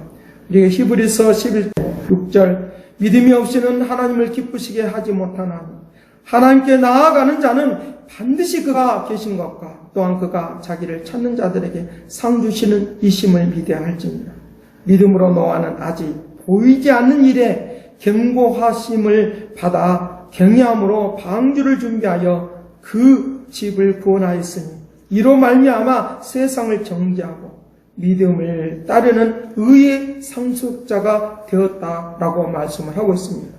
우리가 히브리서 11장 6절 믿음이 없이는 하나님을 기쁘시게 하지 못하나니 하나님께 나아가는 자는 반드시 그가 계신 것과 또한 그가 자기를 찾는 자들에게 상 주시는 이심을 믿어야 할지니라. 믿음으로 노아는 아직 보이지 않는 일에 경고하심을 받아 경외함으로 방주를 준비하여 그 집을 구원하였으니 이로 말미암아 세상을 정죄하고 믿음을 따르는 의의 상속자가 되었다라고 말씀을 하고 있습니다.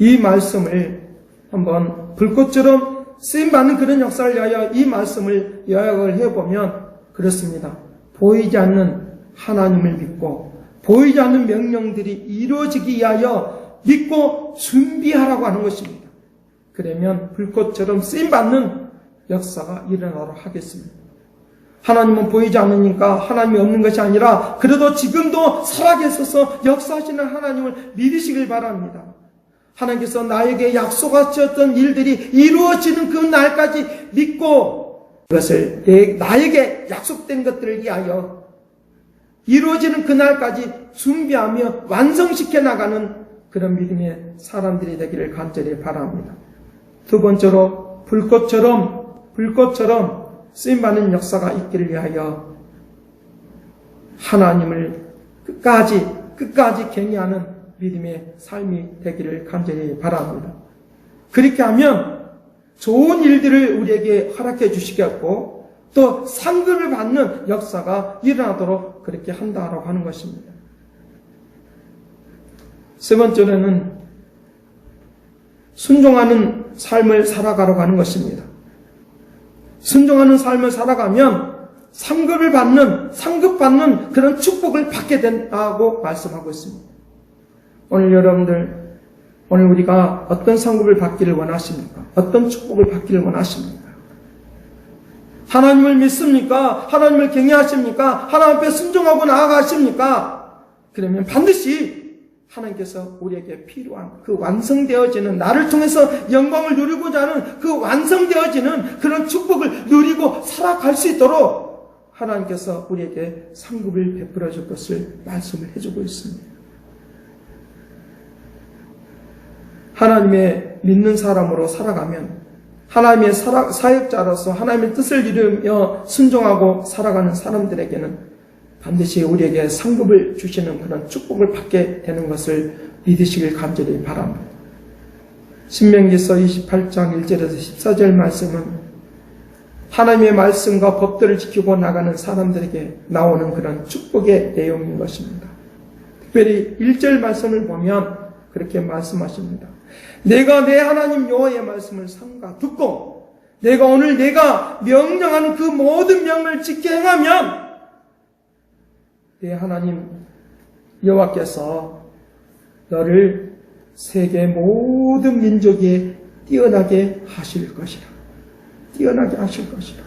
이 말씀을 한번 불꽃처럼 쓰임받는 그런 역사를 위하여 이 말씀을 요약을 해보면 그렇습니다. 보이지 않는 하나님을 믿고 보이지 않는 명령들이 이루어지기 위하여 믿고 준비하라고 하는 것입니다. 그러면 불꽃처럼 쓰임받는 역사가 일어나도록 하겠습니다. 하나님은 보이지 않으니까 하나님이 없는 것이 아니라 그래도 지금도 살아계셔서 역사하시는 하나님을 믿으시길 바랍니다. 하나님께서 나에게 약속하셨던 일들이 이루어지는 그 날까지 믿고 그것을 나에게 약속된 것들을 위하여 이루어지는 그날까지 준비하며 완성시켜 나가는 그런 믿음의 사람들이 되기를 간절히 바랍니다. 두 번째로 불꽃처럼 쓰임받는 역사가 있기를 위하여 하나님을 끝까지 경외하는 믿음의 삶이 되기를 간절히 바랍니다. 그렇게 하면 좋은 일들을 우리에게 허락해 주시겠고 또 상급을 받는 역사가 일어나도록 그렇게 한다라고 하는 것입니다. 세 번째로는 순종하는 삶을 살아가려고 하는 것입니다. 순종하는 삶을 살아가면 상급을 받는 그런 축복을 받게 된다고 말씀하고 있습니다. 오늘 여러분들, 오늘 우리가 어떤 상급을 받기를 원하십니까? 어떤 축복을 받기를 원하십니까? 하나님을 믿습니까? 하나님을 경외하십니까? 하나님 앞에 순종하고 나아가십니까? 그러면 반드시 하나님께서 우리에게 필요한 그 완성되어지는 나를 통해서 영광을 누리고자 하는 그 완성되어지는 그런 축복을 누리고 살아갈 수 있도록 하나님께서 우리에게 상급을 베풀어 줄 것을 말씀을 해주고 있습니다. 하나님의 믿는 사람으로 살아가면 하나님의 사역자로서 하나님의 뜻을 이루며 순종하고 살아가는 사람들에게는 반드시 우리에게 상급을 주시는 그런 축복을 받게 되는 것을 믿으시길 간절히 바랍니다. 신명기서 28장 1절에서 14절 말씀은 하나님의 말씀과 법들을 지키고 나가는 사람들에게 나오는 그런 축복의 내용인 것입니다. 특별히 1절 말씀을 보면 그렇게 말씀하십니다. 내가 내 하나님 여호와의 말씀을 삼가 듣고 내가 오늘 내가 명령하는 그 모든 명령을 지켜 행하면 내 하나님 여호와께서 너를 세계 모든 민족에 뛰어나게 하실 것이라. 뛰어나게 하실 것이라.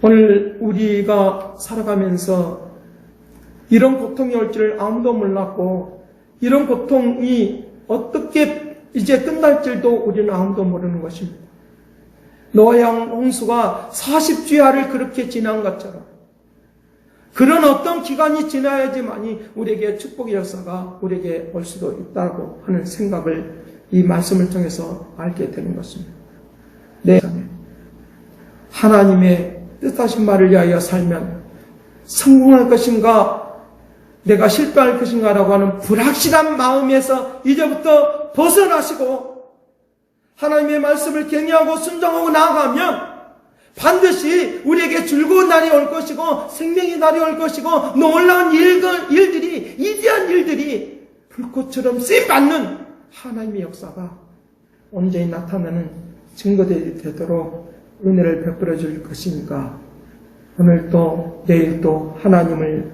오늘 우리가 살아가면서 이런 고통이 올 줄 아무도 몰랐고 이런 고통이 어떻게 이제 끝날 줄도 우리는 아무도 모르는 것입니다. 노아양 홍수가 40주야를 그렇게 지난 것처럼 그런 어떤 기간이 지나야지만이 우리에게 축복의 역사가 우리에게 올 수도 있다고 하는 생각을 이 말씀을 통해서 알게 되는 것입니다. 내 하나님의 뜻하신 말을 위하여 살면 성공할 것인가 내가 실패할 것인가라고 하는 불확실한 마음에서 이제부터 벗어나시고 하나님의 말씀을 경외하고 순종하고 나아가면 반드시 우리에게 즐거운 날이 올 것이고 생명의 날이 올 것이고 놀라운 일들이, 위대한 일들이 불꽃처럼 쓰임받는 하나님의 역사가 온전히 나타나는 증거들이 되도록 은혜를 베풀어 줄 것이니까 오늘도 내일도 하나님을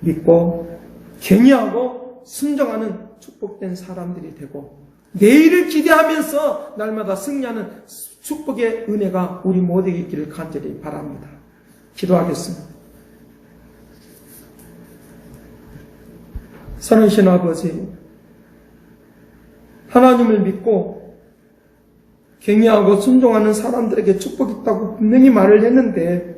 믿고 경외하고 순종하는 축복된 사람들이 되고 내일을 기대하면서 날마다 승리하는 축복의 은혜가 우리 모두에게 있기를 간절히 바랍니다. 기도하겠습니다. 선하신 아버지, 하나님을 믿고 경외하고 순종하는 사람들에게 축복이 있다고 분명히 말을 했는데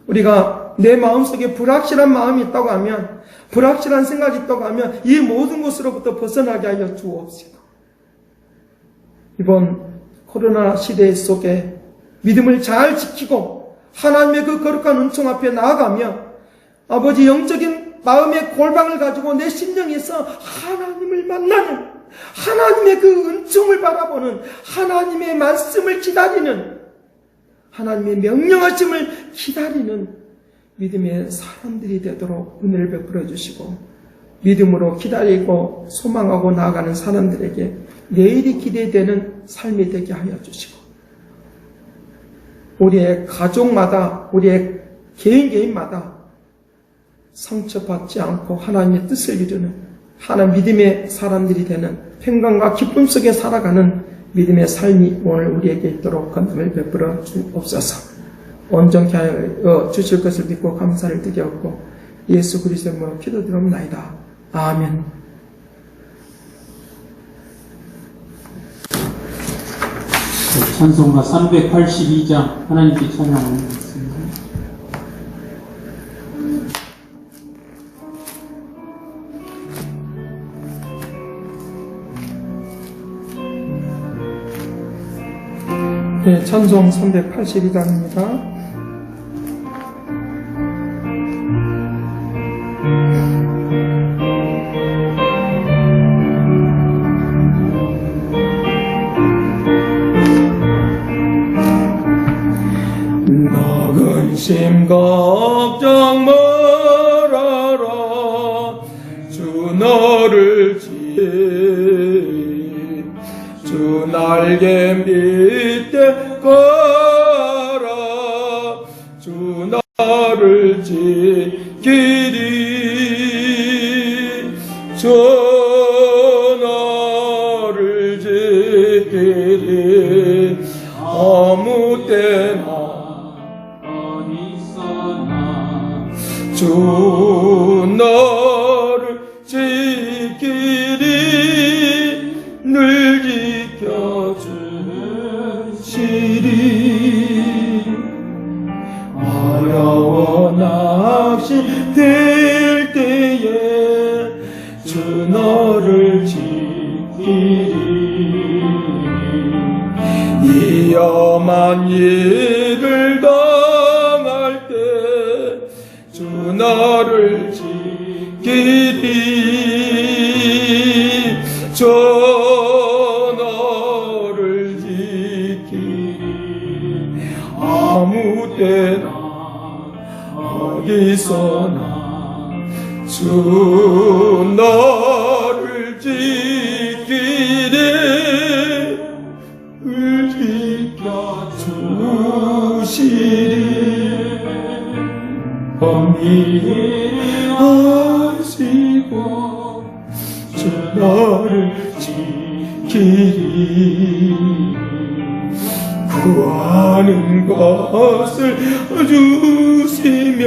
우리가 내 마음속에 불확실한 마음이 있다고 하면 불확실한 생각이 있다고 하면 이 모든 것으로부터 벗어나게 하여 주옵시다. 이번 코로나 시대 속에 믿음을 잘 지키고 하나님의 그 거룩한 은총 앞에 나아가며 아버지 영적인 마음의 골방을 가지고 내 심령에서 하나님을 만나는 하나님의 그 은총을 바라보는 하나님의 말씀을 기다리는 하나님의 명령하심을 기다리는 믿음의 사람들이 되도록 은혜를 베풀어 주시고 믿음으로 기다리고 소망하고 나아가는 사람들에게 내일이 기대되는 삶이 되게 하여 주시고 우리의 가족마다 우리의 개인마다 상처받지 않고 하나님의 뜻을 이루는 하나님 믿음의 사람들이 되는 평강과 기쁨 속에 살아가는 믿음의 삶이 오늘 우리에게 있도록 건담을 베풀어 주옵소서. 온전케 하여 주실 것을 믿고 감사를 드렸고 예수 그리스도의 이름으로 기도드립나이다. 아멘. 찬송가 382장 하나님께 찬양하겠습니다. 네, 찬송 382장입니다. 근심 걱정 말아라 주 너를 주 날개 밑에 걸어 주 너를 지키리 주 너를 지키리 아무 때나 주 너를 지키리 늘 지켜주시리 어려워 낚시될 때에 주 너를 지키리 위험한 일을 당할 때 주 너를 지키리 주 너를 지키리 아무 때나 어디서나 주 너를 지키리 지켜주시리 엄밀히 하시고 주 너를 지키리 구하는 것을 주시며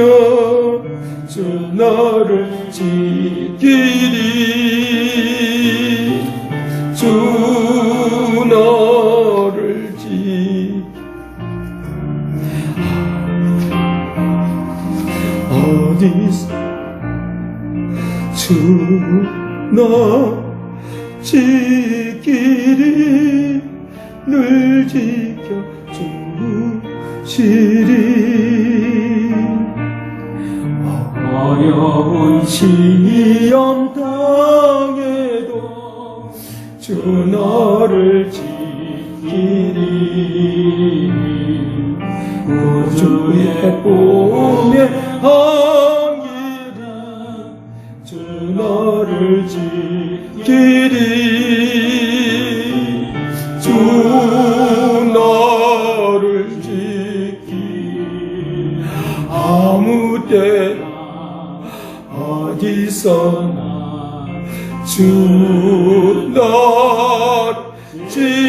주 너를 지키리 주 너를 지키리 어디서 주 너 지키리 늘 지켜주시리 어려운 시험 당해도 주 너를 지키리. 구주의 봄의 항일이 주 너를 지키리. 주 너를 지키리. 아무 때나 어디서나 주 너를 지키리.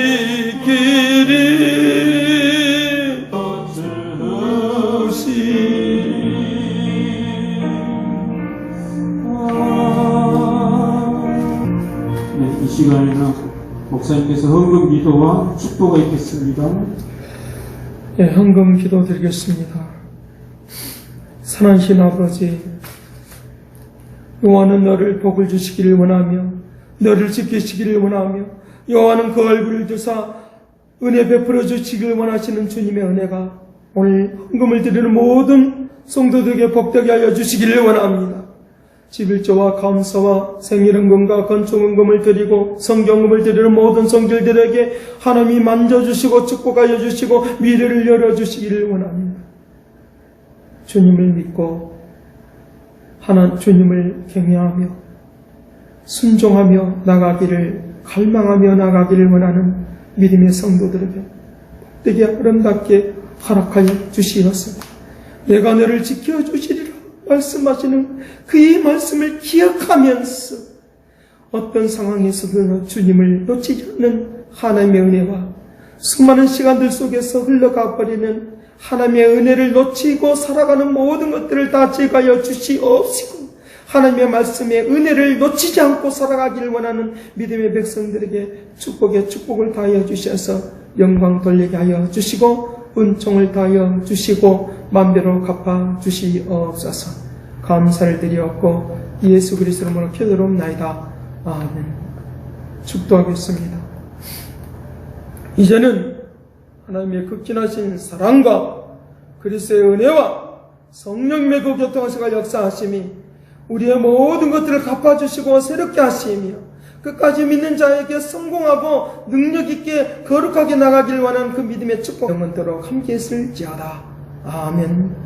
이 시간에는 목사님께서 헌금 기도와 축도가 있겠습니다. 네, 헌금 기도 드리겠습니다. 선하신 아버지, 여호와는 너를 복을 주시기를 원하며 너를 지키시기를 원하며 여호와는 그 얼굴을 주사 은혜 베풀어 주시기를 원하시는 주님의 은혜가 오늘 헌금을 드리는 모든 성도들에게 복되게 하여 주시기를 원합니다. 11조와 감사와 생일헌금과 건축헌금을 드리고 성경금을 드리는 모든 성질들에게 하나님이 만져주시고 축복하여 주시고 미래를 열어주시기를 원합니다. 주님을 믿고 주님을 경외하며 순종하며 나가기를 갈망하며 나가기를 원하는 믿음의 성도들에게 복되게 아름답게 허락하여 주시옵소서. 내가 너를 지켜주시리라 말씀하시는 그의 말씀을 기억하면서 어떤 상황에서도 주님을 놓치지 않는 하나님의 은혜와 수많은 시간들 속에서 흘러가 버리는 하나님의 은혜를 놓치고 살아가는 모든 것들을 다 제거하여 주시옵시고 하나님의 말씀에 은혜를 놓치지 않고 살아가기를 원하는 믿음의 백성들에게 축복의 축복을 다하여 주셔서 영광 돌리게 하여 주시고 은총을 다하여 주시고 만배로 갚아 주시옵소서. 감사를 드리옵고 예수 그리스도로 이름으로 기도드리옵나이다. 아멘. 축도하겠습니다. 이제는 하나님의 극진하신 사랑과 그리스도의 은혜와 성령님의 그 교통하시고 역사하심이 우리의 모든 것들을 갚아주시고 새롭게 하시며 끝까지 믿는 자에게 성공하고 능력 있게 거룩하게 나가길 원하는 그 믿음의 축복 영원토록 함께 있을지어다. 아멘.